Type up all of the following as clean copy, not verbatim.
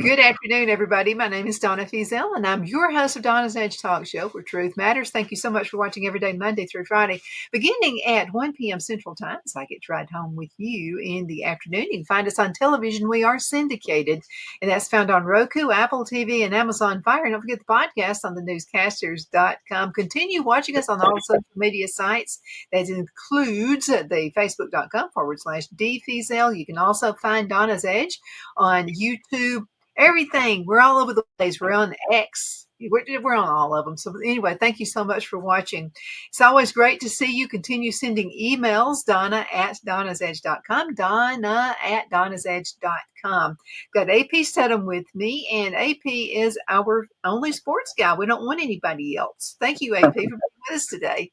Good afternoon, everybody. My name is Donna Fiesel, and I'm your host of Donna's Edge Talk Show, where truth matters. Thank you so much for watching every day, Monday through Friday, beginning at 1 p.m. Central Time, so I get to ride home with you in the afternoon. You can find us on television. We are syndicated, and that's found on Roku, Apple TV, and Amazon Fire. And don't forget the podcast on thenewscasters.com. Continue watching us on all social media sites. That includes the facebook.com/D Fiesel. You can also find Donna's Edge on YouTube. Everything. We're all over the place. We're on X. We're on all of them. So anyway, thank you so much for watching. It's always great to see you. Continue sending emails, Donna@donnasedge.com, Donna@donnasedge.com. Got AP Steadham with me, and AP is our only sports guy. We don't want anybody else. Thank you, AP, for being with us today.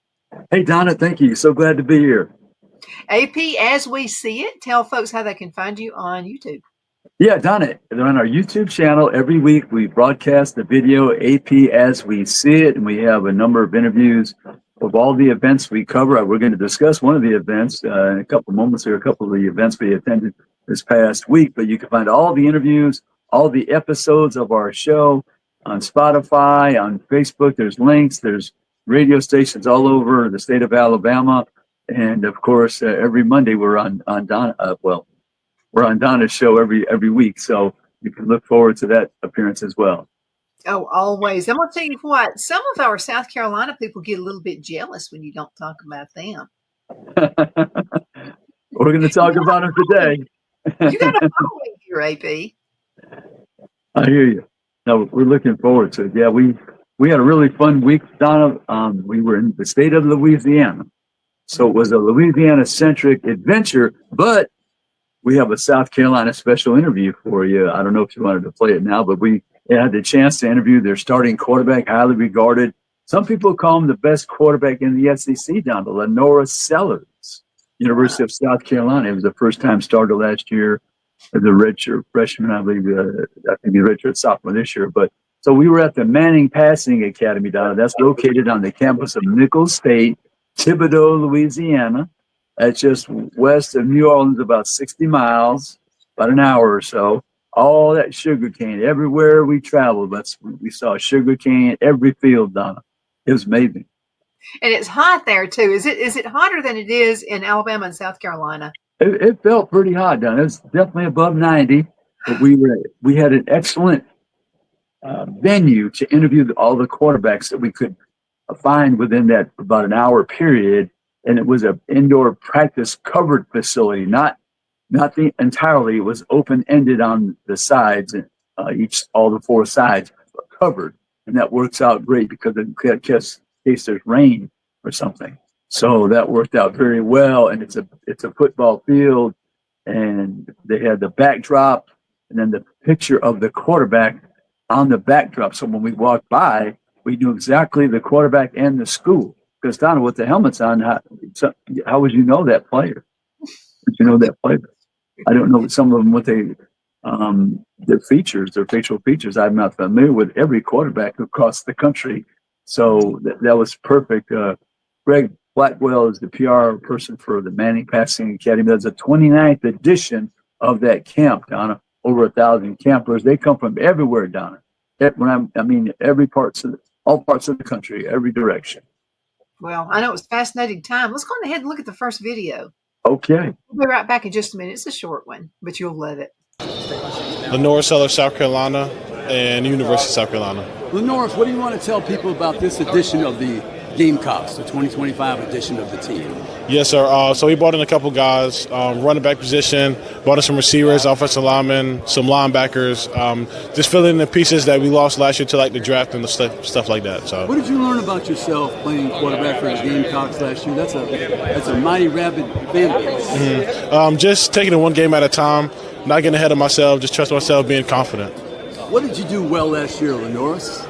Hey, Donna, thank you. So glad to be here. AP, as we see it, tell folks how they can find you on YouTube. Yeah, Donna, on our YouTube channel, every week we broadcast the video AP as we see it, and we have a number of interviews of all the events we cover. We're going to discuss one of the events in a couple of moments here, a couple of the events we attended this past week, but you can find all the interviews, all the episodes of our show on Spotify, on Facebook. There's links, there's radio stations all over the state of Alabama, and of course, every Monday we're on Donna, we're on Donna's show every week, so you can look forward to that appearance as well. Oh, always. I'm going to tell you what, some of our South Carolina people get a little bit jealous when you don't talk about them. We're going to talk about them today. You got a following here, AP. I hear you. No, we're looking forward to it. Yeah, we had a really fun week, Donna. We were in the state of Louisiana, so it was a Louisiana-centric adventure, but we have a South Carolina special interview for you. I don't know if you wanted to play it now, but we had the chance to interview their starting quarterback, highly regarded. Some people call him the best quarterback in the SEC, down to Lanoris, University of South Carolina. He was a first-time starter last year as a redshirt freshman, I believe. I think he redshirted sophomore this year. But so we were at the Manning Passing Academy, Donna. That's located on the campus of Nichols State, Thibodaux, Louisiana. That's just west of New Orleans, about 60 miles, about an hour or so. All that sugar cane, everywhere we traveled, we saw sugar cane, every field, Donna. It was amazing. And it's hot there, too. Is it hotter than it is in Alabama and South Carolina? It felt pretty hot, Donna. It was definitely above 90, but we had an excellent venue to interview all the quarterbacks that we could find within that about an hour period. And it was an indoor practice covered facility, not the entirely. It was open-ended on the sides, all the four sides, but covered, and that works out great because in case there's rain or something. So that worked out very well, and it's a football field, and they had the backdrop, and then the picture of the quarterback on the backdrop. So when we walked by, we knew exactly the quarterback and the school. Because Donna, with the helmets on, how would you know that player? Would you know that player? I don't know some of them with their features, their facial features. I'm not familiar with every quarterback across the country, so that was perfect. Greg Blackwell is the PR person for the Manning Passing Academy. That's the 29th edition of that camp, Donna. Over 1,000 campers. They come from everywhere, Donna. All parts of the country, every direction. Well, I know it was a fascinating time. Let's go ahead and look at the first video. Okay. We'll be right back in just a minute. It's a short one, but you'll love it. Lanoris, South Carolina, and University of South Carolina. Lanoris, what do you want to tell people about this edition of the Gamecocks, the 2025 edition of the team? Yes, sir. So we brought in a couple guys, running back position, brought in some receivers, offensive linemen, some linebackers, just filling in the pieces that we lost last year to like the draft and the stuff like that. So, what did you learn about yourself playing quarterback for the Gamecocks last year? That's a mighty rabid fan base. Mm-hmm. Just taking it one game at a time, not getting ahead of myself, just trusting myself, being confident. What did you do well last year, Lanoris?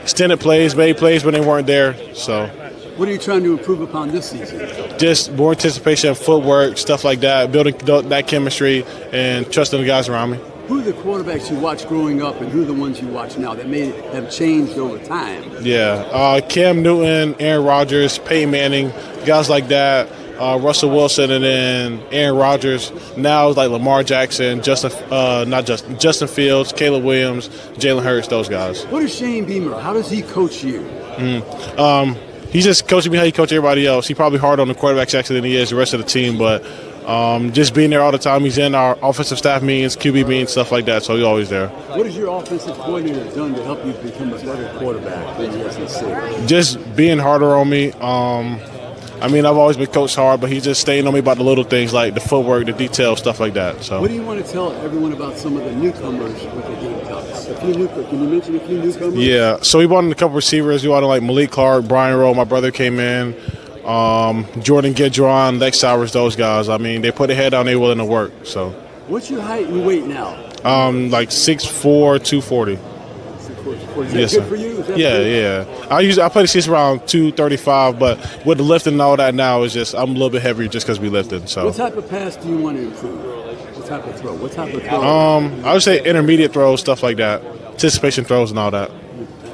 Extended plays, made plays when they weren't there. So, what are you trying to improve upon this season? Just more anticipation, footwork, stuff like that, building that chemistry and trusting the guys around me. Who are the quarterbacks you watched growing up and who are the ones you watch now that may have changed over time? Yeah, Cam Newton, Aaron Rodgers, Peyton Manning, guys like that. Russell Wilson, and then Aaron Rodgers. Now it's like Lamar Jackson, Justin Fields, Caleb Williams, Jalen Hurts, those guys. What is Shane Beamer? How does he coach you? He's just coaching me how he coaches everybody else. He's probably harder on the quarterbacks actually than he is the rest of the team, but just being there all the time. He's in our offensive staff meetings, QB meetings, stuff like that, so he's always there. What has your offensive coordinator done to help you become a better quarterback in the SEC? Just being harder on me. I've always been coached hard, but he's just staying on me about the little things like the footwork, the details, stuff like that. So, what do you want to tell everyone about some of the newcomers with the Gamecocks? Can you mention a few newcomers? Yeah, so we brought in a couple receivers. We brought in like Malik Clark, Brian Rowe, my brother came in, Jordan Gidron, Lex Sowers, those guys. I mean, they put their head down, they're willing to work. So, what's your height and weight now? Like 6'4", 240. Is that good for you? Yeah. I play the season around 235, but with the lifting and all that now, it's just I'm a little bit heavier just because we lifted. So. What type of pass do you want to improve? What type of throw? I would say intermediate throws, stuff like that, anticipation throws and all that.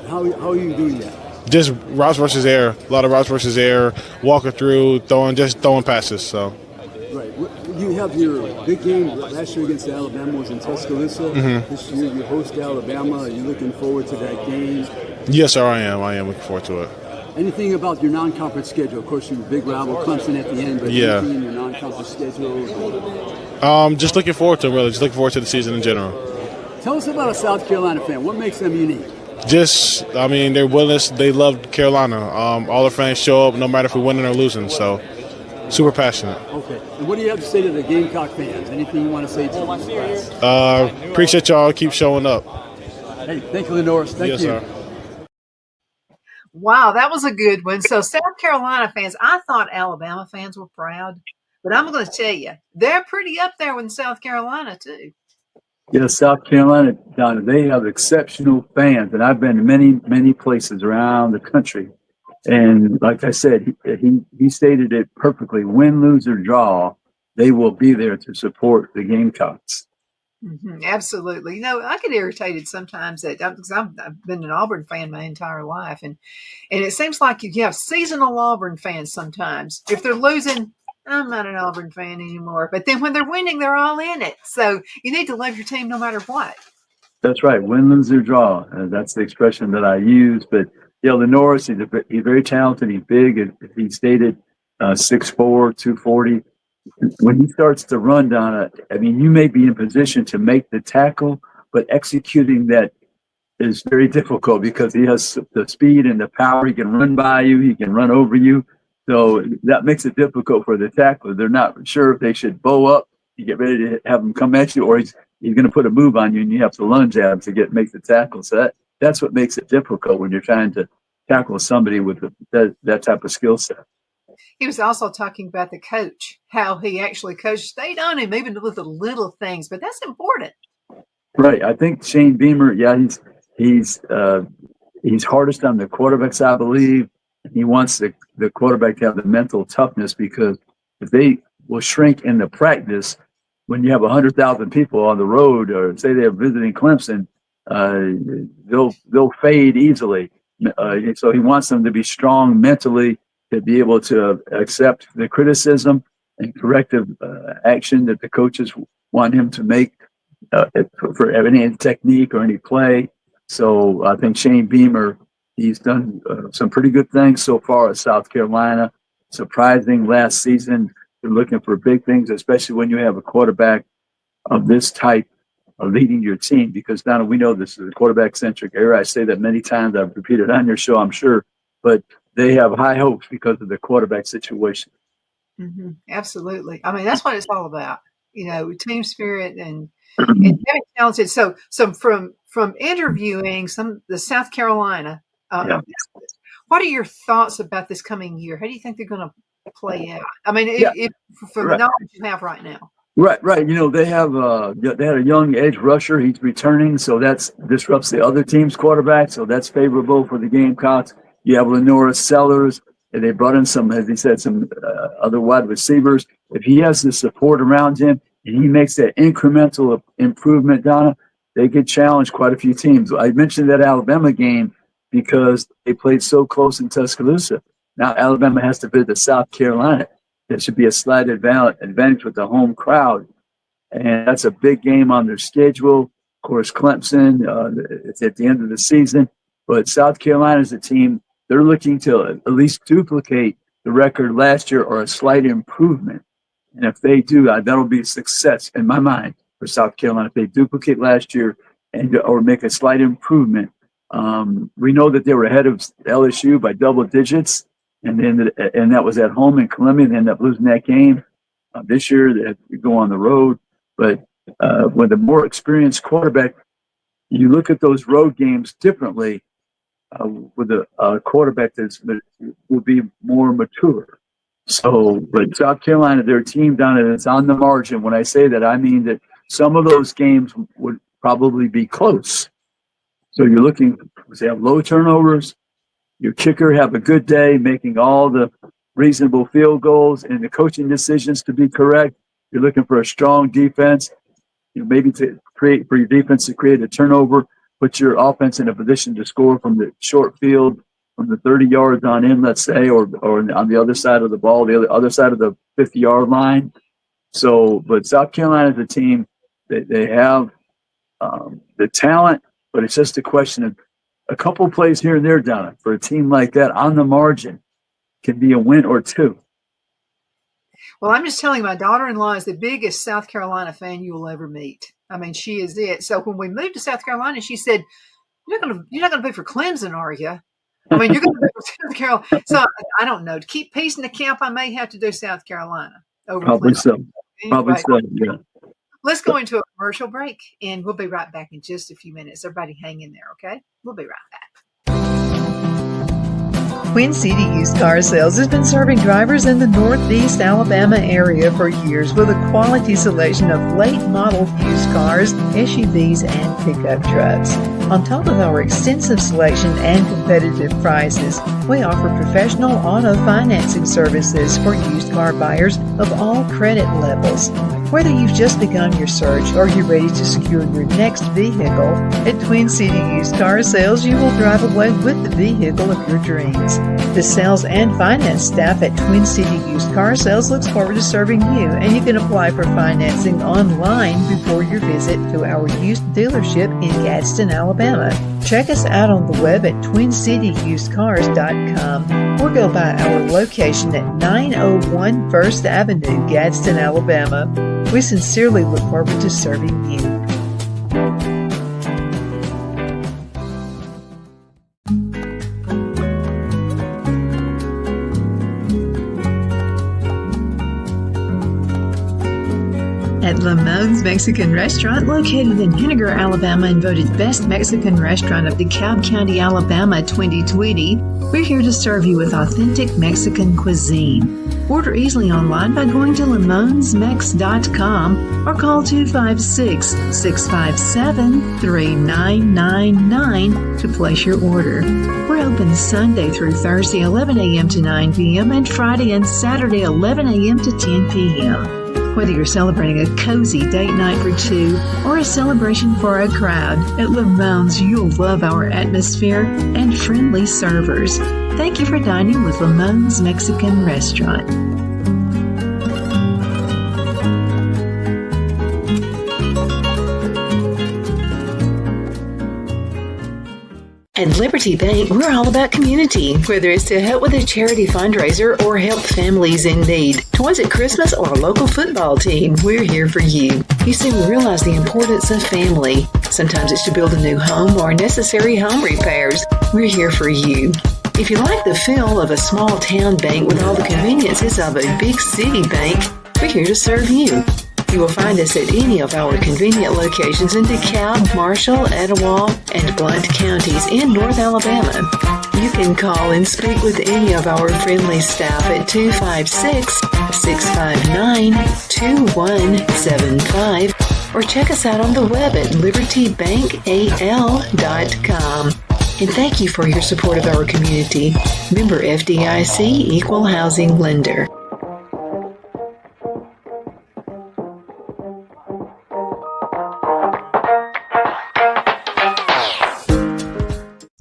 How are you doing that? Just routes versus air, a lot of routes versus air, walking through, throwing passes. So. Right. You have your big game last year against Alabama was in Tuscaloosa. Mm-hmm. This year you host Alabama. Are you looking forward to that game? Yes, sir, I am. I am looking forward to it. Anything about your non-conference schedule? Of course, your big rival Clemson at the end, but anything in your non-conference schedule? Just looking forward to it, really. Just looking forward to the season in general. Tell us about a South Carolina fan. What makes them unique? They're willingness. They love Carolina. All their fans show up no matter if we're winning or losing. So. Super passionate. Okay. And what do you have to say to the Gamecock fans? Anything you want to say to them? Appreciate y'all. Keep showing up. Hey, thank you, Lanoris. Thank you. Sir. Wow, that was a good one. So South Carolina fans, I thought Alabama fans were proud, but I'm going to tell you, they're pretty up there with South Carolina too. Yeah, South Carolina, Donna, they have exceptional fans, and I've been to many, many places around the country. And like I said, he stated it perfectly. Win, lose, or draw, they will be there to support the Gamecocks. Mm-hmm, absolutely. I get irritated sometimes because I've been an Auburn fan my entire life, and it seems like you have seasonal Auburn fans sometimes. If they're losing, I'm not an Auburn fan anymore. But then when they're winning, they're all in it. So you need to love your team no matter what. That's right. Win, lose, or draw. That's the expression that I use. But yeah, Lanoris, he's very talented. He's big. He stated 6'4", 240. When he starts to run down you may be in position to make the tackle, but executing that is very difficult because he has the speed and the power. He can run by you. He can run over you. So that makes it difficult for the tackler. They're not sure if they should bow up. You get ready to have him come at you, or he's going to put a move on you, and you have to lunge at him to make the tackle. So that's what makes it difficult when you're trying to tackle somebody with that type of skill set. He was also talking about the coach, how he actually coached, stayed on him even with the little things, but that's important. Right. I think Shane Beamer, he's hardest on the quarterbacks, I believe. He wants the quarterback to have the mental toughness, because if they will shrink in the practice, when you have 100,000 people on the road, or say they're visiting Clemson, they'll fade easily. So he wants them to be strong mentally, to be able to accept the criticism and corrective action that the coaches want him to make for any technique or any play. So I think Shane Beamer, he's done some pretty good things so far at South Carolina. Surprising last season. They're looking for big things, especially when you have a quarterback of this type leading your team, because Donna, we know this is a quarterback-centric era. I say that many times. I've repeated on your show, I'm sure, but they have high hopes because of the quarterback situation. Mm-hmm. Absolutely. I mean, that's what it's all about. Team spirit and very talented. So from interviewing the South Carolina, what are your thoughts about this coming year? How do you think they're going to play out? I mean, if from the knowledge you have right now. Right. They had a young edge rusher. He's returning, so that disrupts the other team's quarterback. So that's favorable for the Gamecocks. You have Lanoris, Sellers, and they brought in some, as he said, some other wide receivers. If he has the support around him and he makes that incremental improvement, Donna, they could challenge quite a few teams. I mentioned that Alabama game because they played so close in Tuscaloosa. Now Alabama has to visit South Carolina. there should be a slight advantage with the home crowd. And that's a big game on their schedule. Of course, Clemson, it's at the end of the season. But South Carolina is a team, they're looking to at least duplicate the record last year or a slight improvement. And if they do, that'll be a success in my mind for South Carolina. If they duplicate last year or make a slight improvement, we know that they were ahead of LSU by double digits, and that was at home in Columbia. They ended up losing that game. This year, they have to go on the road. But with a more experienced quarterback, you look at those road games differently with a quarterback that will be more mature. So, but South Carolina, their team down there, it's on the margin. When I say that, I mean that some of those games would probably be close. So you're looking to have low turnovers. Your kicker have a good day, making all the reasonable field goals and the coaching decisions to be correct. You're looking for a strong defense. Maybe to create for your defense to create a turnover, put your offense in a position to score from the short field, from the 30 yards on in, let's say, or on the other side of the ball, the other side of the 50-yard line. So, but South Carolina is a team that they have the talent, but it's just a question of a couple plays here and there, Donna, for a team like that on the margin can be a win or two. Well, I'm just telling you, my daughter-in-law is the biggest South Carolina fan you will ever meet. I mean, she is it. So when we moved to South Carolina, she said, you're not going to be for Clemson, are you? I mean, you're going to be for South Carolina. So I don't know. To keep peace in the camp, I may have to do South Carolina over Probably Clemson. so. Anyway, Probably so, yeah. Let's go into a commercial break, and we'll be right back in just a few minutes. Everybody hang in there, okay? We'll be right back. Queen City Used Car Sales has been serving drivers in the Northeast Alabama area for years with a quality selection of late model used cars, SUVs, and pickup trucks. On top of our extensive selection and competitive prices, we offer professional auto financing services for used car buyers of all credit levels. Whether you've just begun your search or you're ready to secure your next vehicle, at Twin City Used Car Sales, you will drive away with the vehicle of your dreams. The sales and finance staff at Twin City Used Car Sales looks forward to serving you, and you can apply for financing online before your visit to our used dealership in Gadsden, Alabama. Check us out on the web at twincityusedcars.com or go by our location at 901 First Avenue, Gadsden, Alabama. We sincerely look forward to serving you. At Lamone's Mexican Restaurant, located in Henniger, Alabama, and voted Best Mexican Restaurant of DeKalb County, Alabama 2020, we're here to serve you with authentic Mexican cuisine. Order easily online by going to lamonsmex.com or call 256-657-3999 to place your order. We're open Sunday through Thursday 11 a.m. to 9 p.m. and Friday and Saturday 11 a.m. to 10 p.m. Whether you're celebrating a cozy date night for two or a celebration for a crowd, at Lamone's you'll love our atmosphere and friendly servers. Thank you for dining with Lamone's Mexican Restaurant. At Liberty Bank, we're all about community. Whether it's to help with a charity fundraiser or help families in need, toys at Christmas, or a local football team, we're here for you. You see, we realize the importance of family. Sometimes it's to build a new home or necessary home repairs. We're here for you. If you like the feel of a small town bank with all the conveniences of a big city bank, we're here to serve you. You will find us at any of our convenient locations in DeKalb, Marshall, Etowah, and Blount counties in North Alabama. You can call and speak with any of our friendly staff at 256-659-2175 or check us out on the web at libertybankal.com. And thank you for your support of our community. Member FDIC Equal Housing Lender.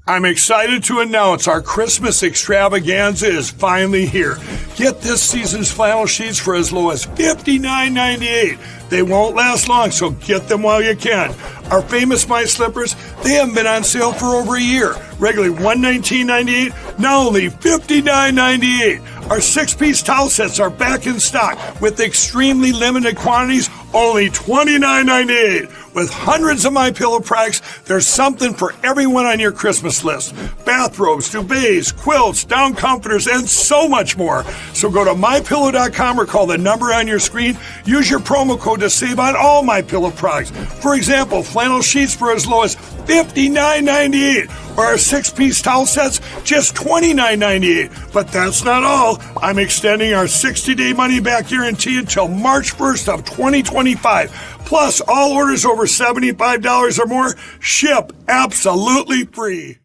I'm excited to announce our Christmas extravaganza is finally here. Get this season's flannel sheets for as low as $59.98. They won't last long, so get them while you can. Our famous My Slippers, they haven't been on sale for over a year. Regularly $119.98, now only $59.98. Our 6-piece towel sets are back in stock with extremely limited quantities, only $29.98. With hundreds of MyPillow products, there's something for everyone on your Christmas list. Bathrobes, duvets, quilts, down comforters, and so much more. So go to MyPillow.com or call the number on your screen. Use your promo code to save on all MyPillow products. For example, flannel sheets for as low as $59.98, or our 6-piece towel sets, just $29.98. But that's not all. I'm extending our 60-day money-back guarantee until March 1st of 2025. Plus, all orders over $75 or more ship absolutely free.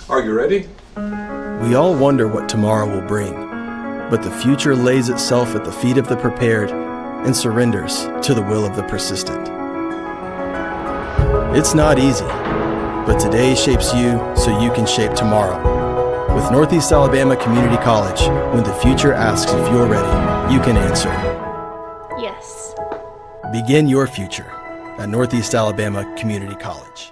Are you ready? We all wonder what tomorrow will bring, but the future lays itself at the feet of the prepared and surrenders to the will of the persistent. It's not easy, but today shapes you so you can shape tomorrow. With Northeast Alabama Community College, when the future asks if you're ready, you can answer. Yes. Begin your future at Northeast Alabama Community College.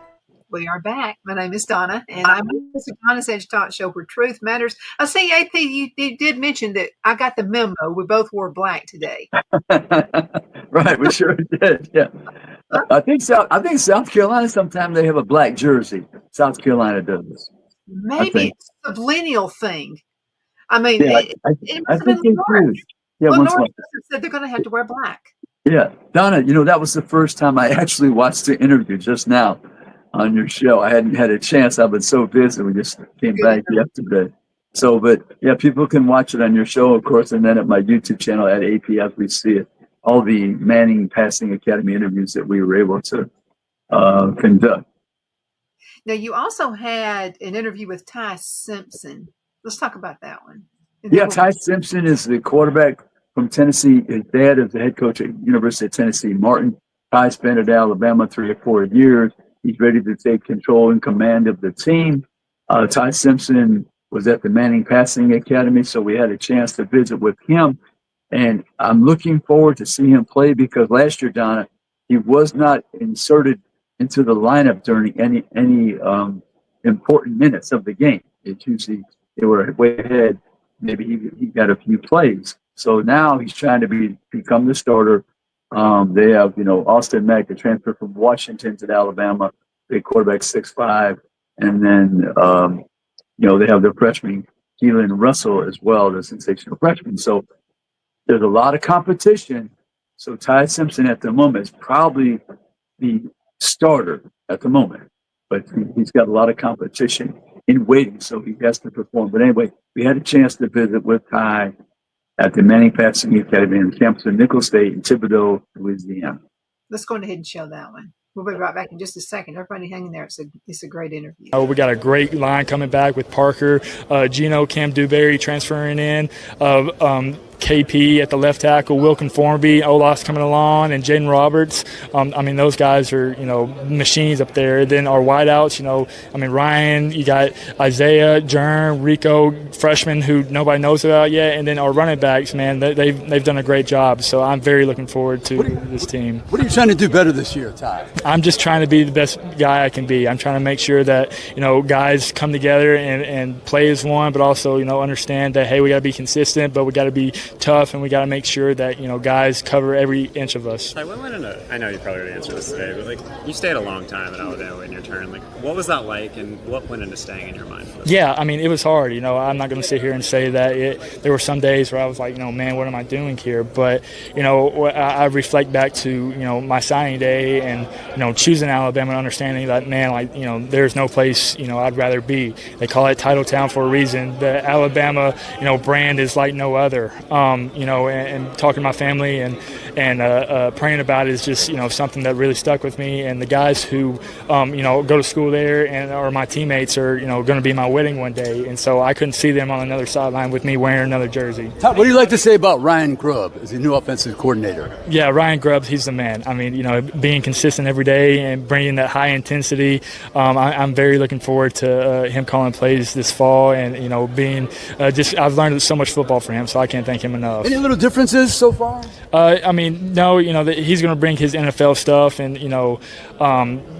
We are back. My name is Donna, and I'm on the Donna's Edge Talk Show where truth matters. I see, AP, you did mention that I got the memo. We both wore black today. Right, we sure did. Yeah, I think South Carolina sometimes they have a black jersey. South Carolina does. Maybe it's a subliminal thing. I mean, Yeah, I think they do. Yeah, well, once North more. said they're going to have to wear black. Yeah, Donna, that was the first time I actually watched the interview just now on your show. I hadn't had a chance. I've been so busy. We just came back yesterday. So, but yeah, people can watch it on your show, of course, and then at my YouTube channel at APF, we see it. All the Manning Passing Academy interviews that we were able to conduct. Now, you also had an interview with Ty Simpson. Let's talk about that one. Yeah, Ty Simpson is the quarterback from Tennessee. His dad is the head coach at University of Tennessee, Martin. Ty spent at Alabama 3 or 4 years. He's ready to take control and command of the team. Ty Simpson was at the Manning Passing Academy, so we had a chance to visit with him. And I'm looking forward to seeing him play because last year, Donna, he was not inserted into the lineup during any important minutes of the game. It's usually they were way ahead. Maybe he got a few plays. So now he's trying to become the starter. They have, Austin Mack, the transfer from Washington to Alabama, big quarterback, 6'5", and then, they have their freshman, Keelan Russell, as well, the sensational freshman. So there's a lot of competition. So Ty Simpson at the moment is probably the starter at the moment, but he's got a lot of competition in waiting, so he has to perform. But anyway, we had a chance to visit with Ty at the Manning Passing Academy in campus of Nicholls State in Thibodaux, Louisiana. Let's go ahead and show that one. We'll be right back in just a second. Everybody hang in there. It's a great interview. We got a great line coming back with Parker, Gino, Cam Dewberry transferring in, KP at the left tackle, Wilkin Formby, Olaf's coming along, and Jaden Roberts. Those guys are, machines up there. Then our wideouts, Ryan, you got Isaiah, Jern, Rico, freshmen who nobody knows about yet, and then our running backs, man, they've done a great job. So I'm very looking forward to this team. What are you trying to do better this year, Ty? I'm just trying to be the best guy I can be. I'm trying to make sure that, guys come together and play as one, but also, understand that, hey, we got to be consistent, but we got to be tough, and we got to make sure that guys cover every inch of us. I know you probably already answered this today, but you stayed a long time at Alabama in your turn. What was that like, and what went into staying in your mind? Yeah, it was hard. I'm not going to sit here and say that there were some days where I was like, man, what am I doing here? But I reflect back to my signing day and choosing Alabama and understanding that, man, there's no place I'd rather be. They call it Title Town for a reason. The Alabama brand is like no other. and talking to my family and praying about it is just, something that really stuck with me. And the guys who, go to school there and are my teammates are, going to be my wedding one day. And so I couldn't see them on another sideline with me wearing another jersey. What do you like to say about Ryan Grubb as the new offensive coordinator? Yeah, Ryan Grubb, he's the man. I mean, being consistent every day and bringing that high intensity. I'm very looking forward to him calling plays this fall and, being I've learned so much football from him, so I can't thank him enough. Any little differences so far? No, that he's going to bring his NFL stuff and,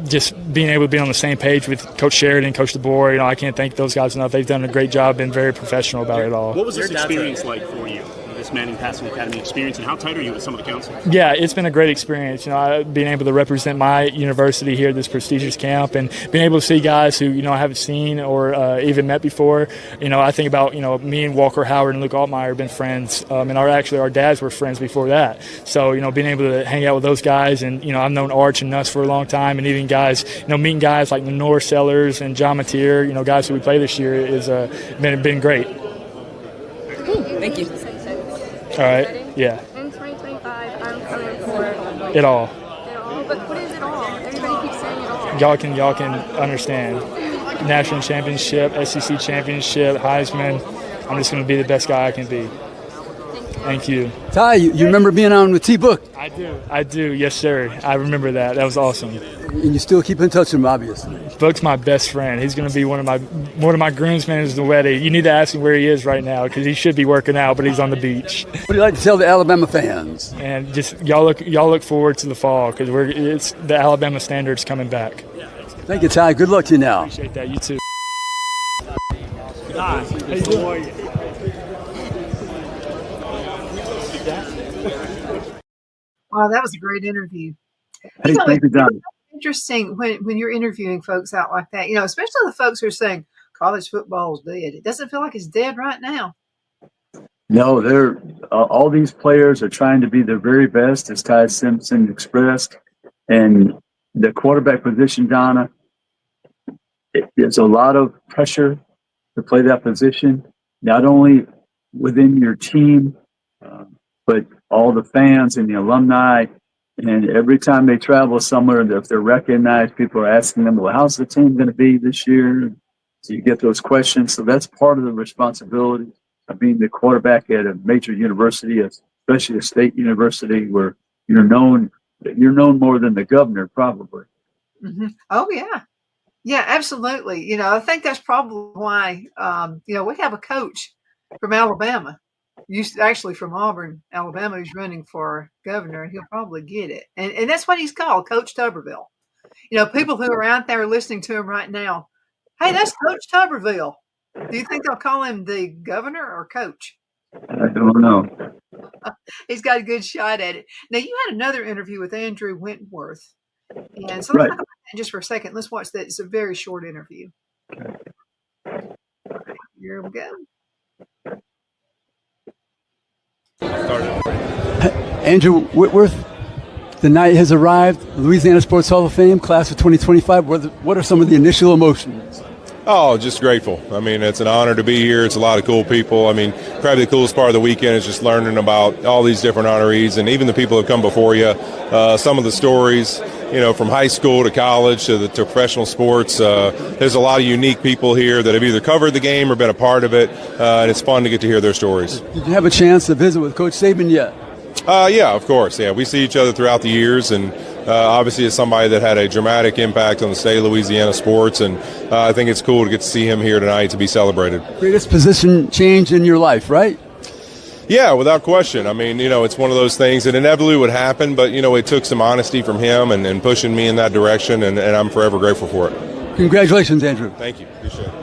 just being able to be on the same page with Coach Sheridan, Coach DeBoer. I can't thank those guys enough. They've done a great job, been very professional about it all. What was this experience like for you, this Manning Passing Academy experience, and how tight are you with some of the counselors? Yeah, it's been a great experience. Being able to represent my university here at this prestigious camp and being able to see guys who, I haven't seen or even met before. I think about, me and Walker Howard and Luke Altmaier have been friends, and our dads were friends before that. So, being able to hang out with those guys and, I've known Arch and Nuss for a long time, and even guys, meeting guys like Lanoris Sellers and John Mateer, guys who we play this year is been great. Thank you. All right, yeah. In 2025, I'm coming for It all. it all. But what is it all? Everybody keeps saying it all. Y'all can understand. National championship, SEC championship, Heisman. I'm just going to be the best guy I can be. Thank you. Ty, you remember being on with T-Book? I do. Yes, sir. I remember that. That was awesome. And you still keep in touch with him, obviously. Book's my best friend. He's going to be one of my groomsmen at the wedding. You need to ask him where he is right now because he should be working out, but he's on the beach. What do you like to tell the Alabama fans? And just y'all look forward to the fall because it's the Alabama standards coming back. Thank you, Ty. Good luck to you now. Appreciate that. You too. Hi. How you doing? Wow, that was a great interview. Hey, thank you, Don. Interesting when you're interviewing folks out like that, especially the folks who are saying college football is dead. It doesn't feel like it's dead right now. No, they're all these players are trying to be their very best, as Ty Simpson expressed. And the quarterback position, Donna, there's a lot of pressure to play that position, not only within your team, but all the fans and the alumni. And every time they travel somewhere, if they're recognized, people are asking them, well, how's the team going to be this year? So you get those questions. So that's part of the responsibility of being the quarterback at a major university, especially a state university where you're known more than the governor, probably. Mm-hmm. Oh, yeah. Yeah, absolutely. I think that's probably why, we have a coach from Alabama. Actually from Auburn, Alabama, who's running for governor, and he'll probably get it. And that's what he's called, Coach Tuberville. People who are out there listening to him right now, hey, that's Coach Tuberville. Do you think they'll call him the governor or coach? I don't know. He's got a good shot at it. Now, you had another interview with Andrew Wentworth. And so let's talk about that just for a second. Let's watch that. It's a very short interview. Here we go. Andrew Whitworth, the night has arrived. Louisiana Sports Hall of Fame, class of 2025. What are some of the initial emotions? Oh, just grateful. I mean, it's an honor to be here. It's a lot of cool people. I mean, probably the coolest part of the weekend is just learning about all these different honorees and even the people who have come before you. Some of the stories, from high school to college to professional sports. There's a lot of unique people here that have either covered the game or been a part of it, and it's fun to get to hear their stories. Did you have a chance to visit with Coach Saban yet? Yeah, of course. Yeah, we see each other throughout the years, and obviously as somebody that had a dramatic impact on the state of Louisiana sports, and I think it's cool to get to see him here tonight to be celebrated. Greatest position change in your life, right? Yeah, without question. I mean, it's one of those things that inevitably would happen, but, it took some honesty from him and pushing me in that direction, and I'm forever grateful for it. Congratulations, Andrew. Thank you. Appreciate it.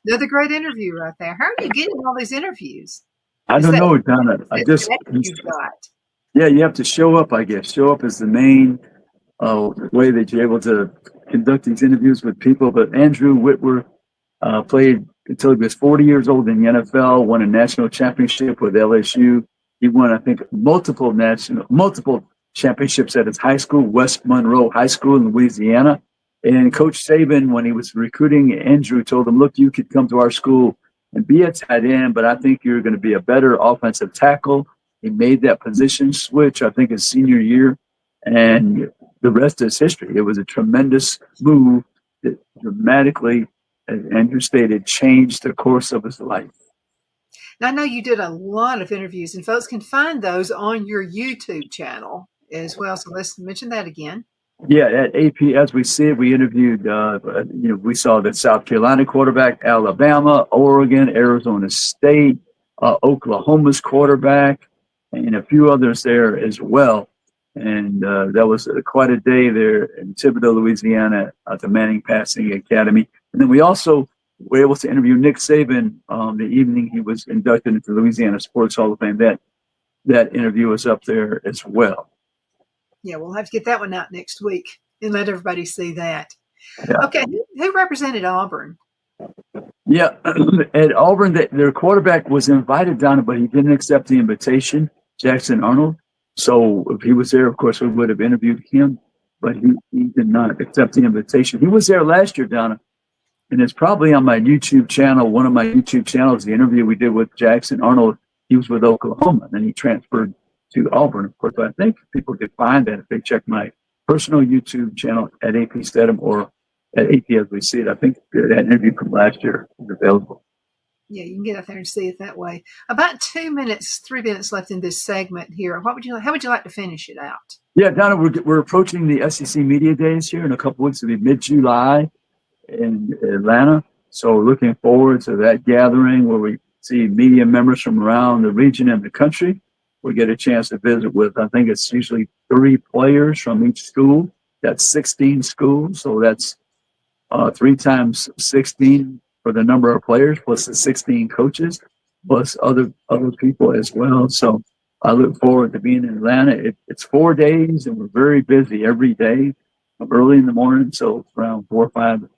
Another great interview right there. How are you getting all these interviews? I don't know, Donna. Yeah, you have to show up, I guess. Show up is the main way that you're able to conduct these interviews with people. But Andrew Whitworth played until he was 40 years old in the NFL, won a national championship with LSU. He won, I think, multiple championships at his high school, West Monroe High School in Louisiana. And Coach Saban, when he was recruiting Andrew, told him, look, you could come to our school and be a tight end, but I think you're going to be a better offensive tackle. He made that position switch, I think, his senior year, and the rest is history. It was a tremendous move that dramatically, as Andrew stated, changed the course of his life. Now, I know you did a lot of interviews, and folks can find those on your YouTube channel as well. So let's mention that again. Yeah, at AP, as we said, we interviewed, we saw the South Carolina quarterback, Alabama, Oregon, Arizona State, Oklahoma's quarterback, and a few others there as well. And that was quite a day there in Thibodaux, Louisiana, at the Manning Passing Academy. And then we also were able to interview Nick Saban the evening he was inducted into the Louisiana Sports Hall of Fame. That interview was up there as well. Yeah, we'll have to get that one out next week and let everybody see that. Yeah. Okay, who represented Auburn? Yeah, at Auburn, their quarterback was invited down, but he didn't accept the invitation, Jackson Arnold. So if he was there, of course, we would have interviewed him, but he did not accept the invitation. He was there last year, Donna, and it's probably on my YouTube channel, one of my YouTube channels, the interview we did with Jackson Arnold. He was with Oklahoma, and then he transferred to Auburn, of course. But I think people could find that if they check my personal YouTube channel at AP Steadham or at AP as we see it. I think that interview from last year is available. Yeah, you can get out there and see it that way. About 3 minutes left in this segment here. How would you like to finish it out? Yeah, Donna, we're approaching the SEC Media Days here in a couple weeks. It'll be mid-July in Atlanta. So we're looking forward to that gathering where we see media members from around the region and the country. We get a chance to visit with, I think it's usually 3 players from each school. That's 16 schools. So that's 3 times 16 for the number of players, plus the 16 coaches, plus other people as well. So I look forward to being in Atlanta. It's 4 days, and we're very busy every day, early in the morning, so around 4 or 5 in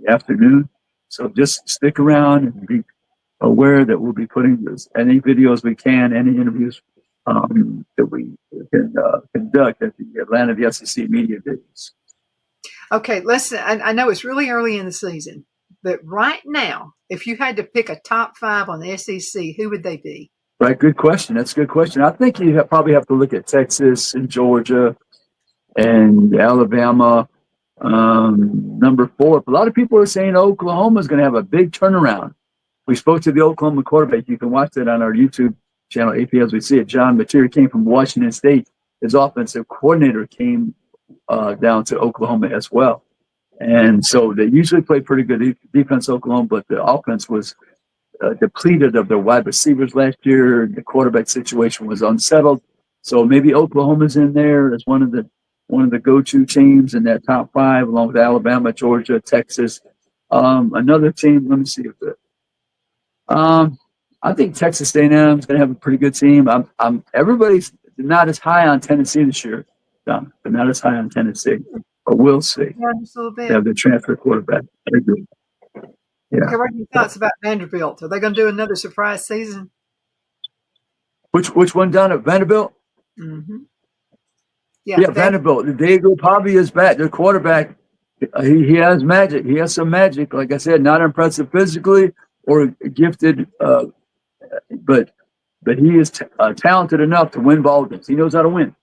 the afternoon. So just stick around and be aware that we'll be putting any videos we can, any interviews that we can conduct at the Atlanta the SEC Media Days. Okay, listen, I know it's really early in the season, but right now, if you had to pick a top 5 on the SEC, who would they be? Right, good question. That's a good question. I think you probably have to look at Texas and Georgia and Alabama. Number 4, a lot of people are saying Oklahoma is going to have a big turnaround. We spoke to the Oklahoma quarterback. You can watch that on our YouTube channel, AP as we see it. John Material came from Washington State. His offensive coordinator came down to Oklahoma as well. And so they usually play pretty good defense, Oklahoma, but the offense was depleted of their wide receivers last year. The quarterback situation was unsettled. So maybe Oklahoma's in there as one of the go-to teams in that top 5, along with Alabama, Georgia, Texas. Another team, let me see if I think Texas A&M is going to have a pretty good team. Everybody's not as high on Tennessee this year, but not as high on Tennessee. But we'll see. Yeah, just a little bit. They have the transfer quarterback. I agree. Yeah. Okay, what are your thoughts about Vanderbilt? Are they going to do another surprise season? Which one down at Vanderbilt? Mm-hmm. Yeah, Vanderbilt. Diego Pavia is back. Their quarterback. He has magic. He has some magic. Like I said, not impressive physically or gifted, but he is talented enough to win ball games. He knows how to win.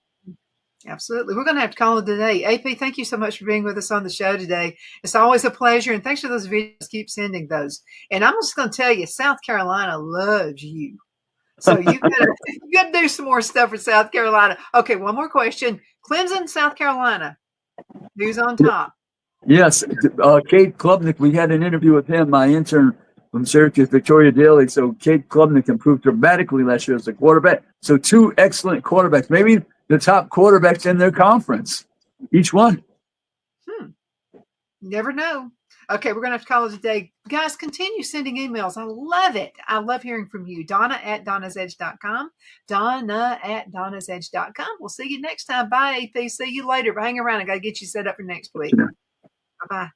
Absolutely. We're going to have to call it today. AP, thank you so much for being with us on the show today. It's always a pleasure, and thanks for those videos. Keep sending those. And I'm just going to tell you, South Carolina loves you. So you got to do some more stuff for South Carolina. Okay, one more question. Clemson, South Carolina. Who's on top? Yes, Cade Klubnik. We had an interview with him, my intern from Syracuse, Victoria Daly. So Cade Klubnik improved dramatically last year as a quarterback. So 2 excellent quarterbacks. Maybe the top quarterbacks in their conference, each one. Never know. Okay, we're going to have to call it a day. Guys, continue sending emails. I love it. I love hearing from you. Donna@donnasedge.com. Donna@donnasedge.com. We'll see you next time. Bye, AP. See you later. Hang around. I got to get you set up for next week. Bye-bye.